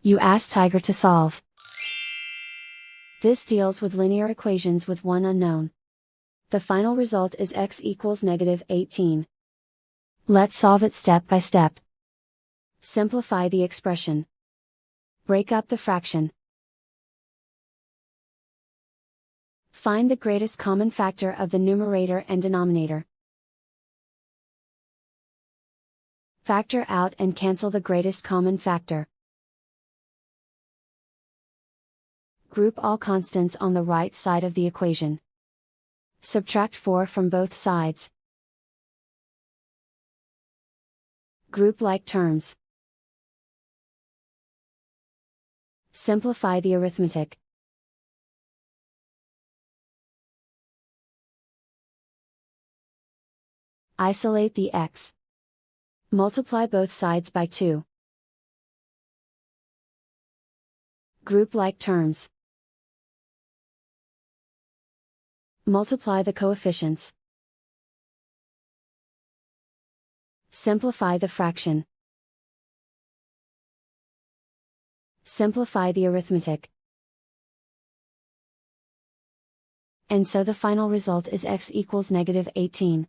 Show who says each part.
Speaker 1: You ask Tiger to solve. This deals with linear equations with one unknown. The final result is x equals -18. Let's solve it step by step. Simplify the expression. Break up the fraction. Find the greatest common factor of the numerator and denominator. Factor out and cancel the greatest common factor. Group all constants on the right side of the equation. Subtract 4 from both sides. Group like terms. Simplify the arithmetic. Isolate the x. Multiply both sides by 2. Group like terms. Multiply the coefficients. Simplify the fraction. Simplify the arithmetic. And so the final result is x equals -18.